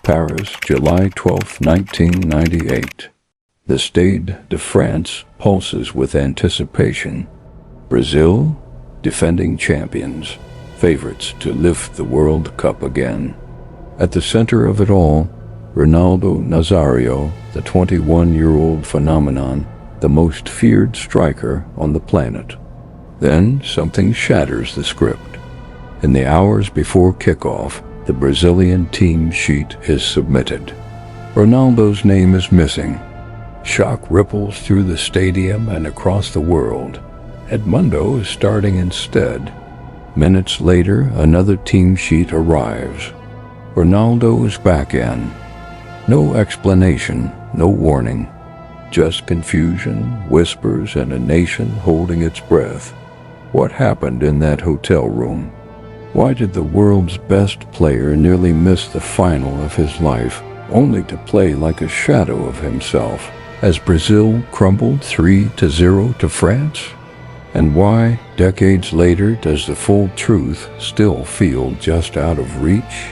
Paris, July 12, 1998. The Stade de France pulses with anticipation. Brazil, defending champions, favorites to lift the World Cup again. At the center of it all, Ronaldo Nazário, the 21-year-old phenomenon, the most feared striker on the planet. Then something shatters the script. In the hours before kickoff, the Brazilian team sheet is submitted. Ronaldo's name is missing. Shock ripples through the stadium and across the world. Edmundo is starting instead. Minutes later, another team sheet arrives. Ronaldo is back in. No explanation, no warning. Just confusion, whispers, and a nation holding its breath. What happened in that hotel room? Why did the world's best player nearly miss the final of his life, only to play like a shadow of himself, as Brazil crumbled 3-0 to France? And why, decades later, does the full truth still feel just out of reach?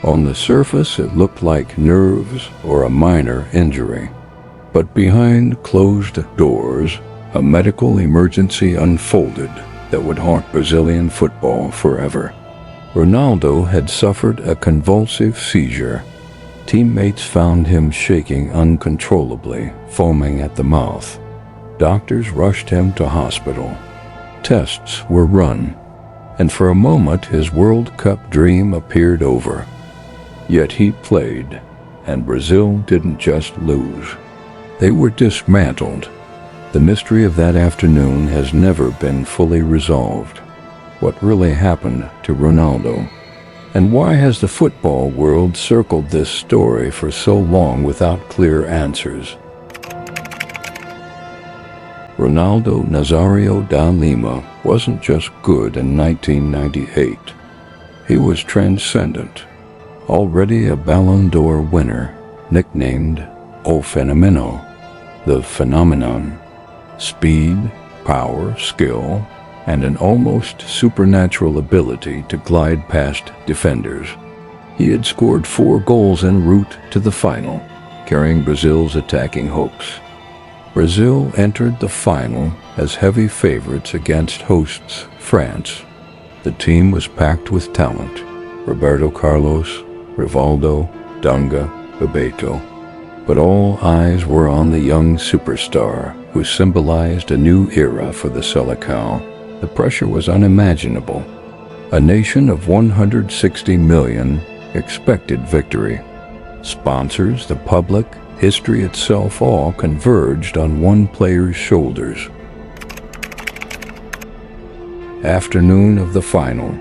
On the surface, it looked like nerves or a minor injury. But behind closed doors, a medical emergency unfolded that would haunt Brazilian football forever. Ronaldo had suffered a convulsive seizure. Teammates found him shaking uncontrollably, foaming at the mouth. Doctors rushed him to hospital. Tests were run, and for a moment his World Cup dream appeared over. Yet he played, and Brazil didn't just lose. They were dismantled. The mystery of that afternoon has never been fully resolved. What really happened to Ronaldo? And why has the football world circled this story for so long without clear answers? Ronaldo Nazário da Lima wasn't just good in 1998. He was transcendent. Already a Ballon d'Or winner, nicknamed O Fenomeno, the phenomenon. Speed, power, skill, and an almost supernatural ability to glide past defenders. He had scored 4 goals en route to the final, carrying Brazil's attacking hopes. Brazil entered the final as heavy favorites against hosts France. The team was packed with talent: Roberto Carlos, Rivaldo, Dunga, Bebeto. But all eyes were on the young superstar who symbolized a new era for the Selecao. The pressure was unimaginable. A nation of 160 million expected victory. Sponsors, the public, history itself all converged on one player's shoulders. Afternoon of the final.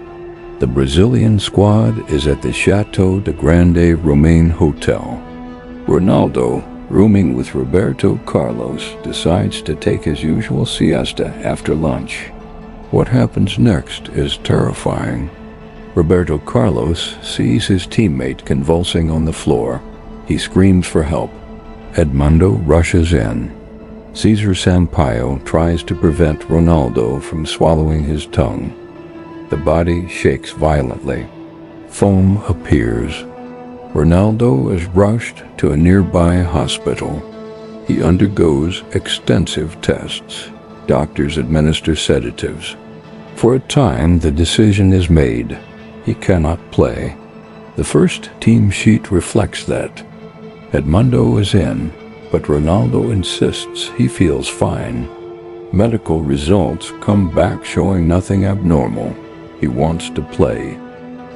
The Brazilian squad is at the Chateau de Grande Romaine Hotel. Ronaldo, rooming with Roberto Carlos, decides to take his usual siesta after lunch. What happens next is terrifying. Roberto Carlos sees his teammate convulsing on the floor. He screams for help. Edmundo rushes in. Cesar Sampaio tries to prevent Ronaldo from swallowing his tongue. The body shakes violently. Foam appears. Ronaldo is rushed to a nearby hospital. He undergoes extensive tests. Doctors administer sedatives. For a time, the decision is made. He cannot play. The first team sheet reflects that. Edmundo is in, but Ronaldo insists he feels fine. Medical results come back showing nothing abnormal. He wants to play.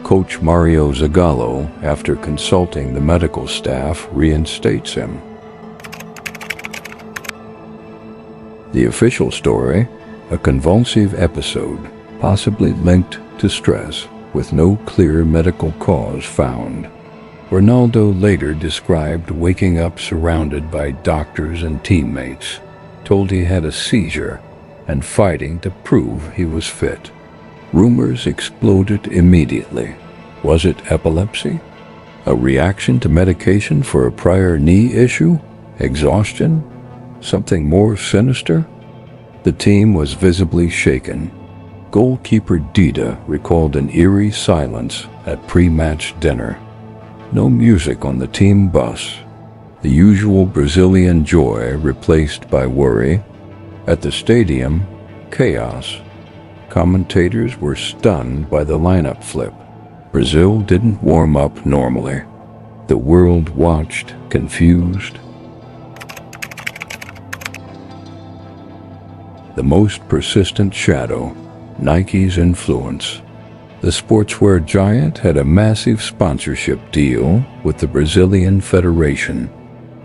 Coach Mario Zagallo, after consulting the medical staff, reinstates him. The official story, a convulsive episode, possibly linked to stress, with no clear medical cause found. Ronaldo later described waking up surrounded by doctors and teammates, told he had a seizure, and fighting to prove he was fit. Rumors exploded immediately. Was it epilepsy? A reaction to medication for a prior knee issue? Exhaustion? Something more sinister? The team was visibly shaken. Goalkeeper Dida recalled an eerie silence at pre-match dinner. No music on the team bus. The usual Brazilian joy replaced by worry. At the stadium, chaos. Commentators were stunned by the lineup flip. Brazil didn't warm up normally. The world watched, confused. The most persistent shadow, Nike's influence. The sportswear giant had a massive sponsorship deal with the Brazilian Federation.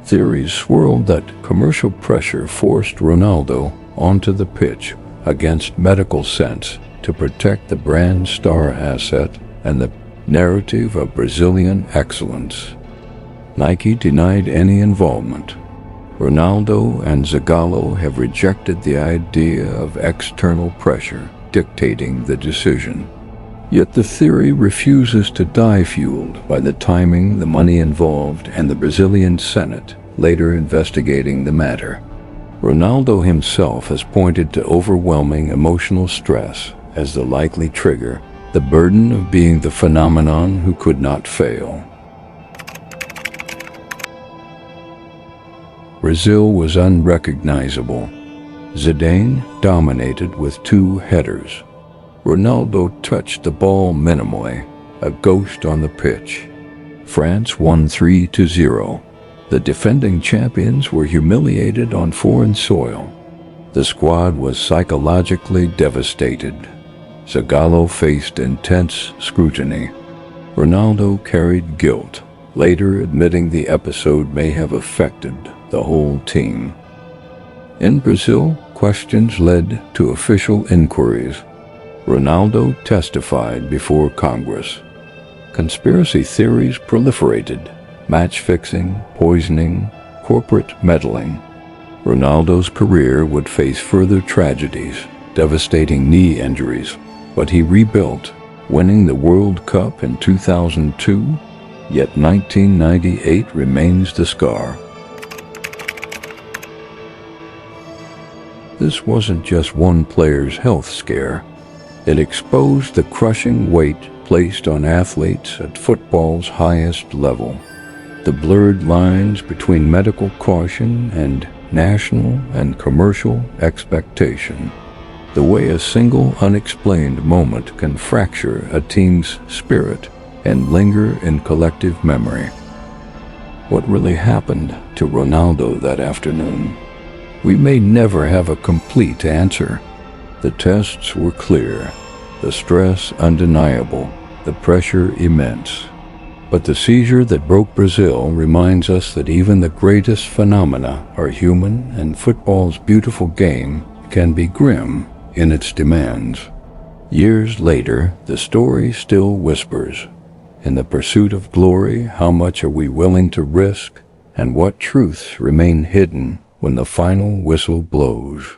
Theories swirled that commercial pressure forced Ronaldo onto the pitch against medical sense to protect the brand star asset and the narrative of Brazilian excellence. Nike denied any involvement. Ronaldo and Zagallo have rejected the idea of external pressure dictating the decision. Yet the theory refuses to die, fueled by the timing, the money involved, and the Brazilian Senate later investigating the matter. Ronaldo himself has pointed to overwhelming emotional stress as the likely trigger, the burden of being the phenomenon who could not fail. Brazil was unrecognizable. Zidane dominated with 2 headers. Ronaldo touched the ball minimally, a ghost on the pitch. France won 3-0. The defending champions were humiliated on foreign soil. The squad was psychologically devastated. Zagallo faced intense scrutiny. Ronaldo carried guilt, later admitting the episode may have affected the whole team. In Brazil, questions led to official inquiries. Ronaldo testified before Congress. Conspiracy theories proliferated. Match fixing, poisoning, corporate meddling. Ronaldo's career would face further tragedies, devastating knee injuries, but he rebuilt, winning the World Cup in 2002, yet 1998 remains the scar. This wasn't just one player's health scare. It exposed the crushing weight placed on athletes at football's highest level. The blurred lines between medical caution and national and commercial expectation. The way a single unexplained moment can fracture a team's spirit and linger in collective memory. What really happened to Ronaldo that afternoon? We may never have a complete answer. The tests were clear, the stress undeniable, the pressure immense. But the seizure that broke Brazil reminds us that even the greatest phenomena are human, and football's beautiful game can be grim in its demands. Years later, the story still whispers. In the pursuit of glory, how much are we willing to risk, and what truths remain hidden when the final whistle blows?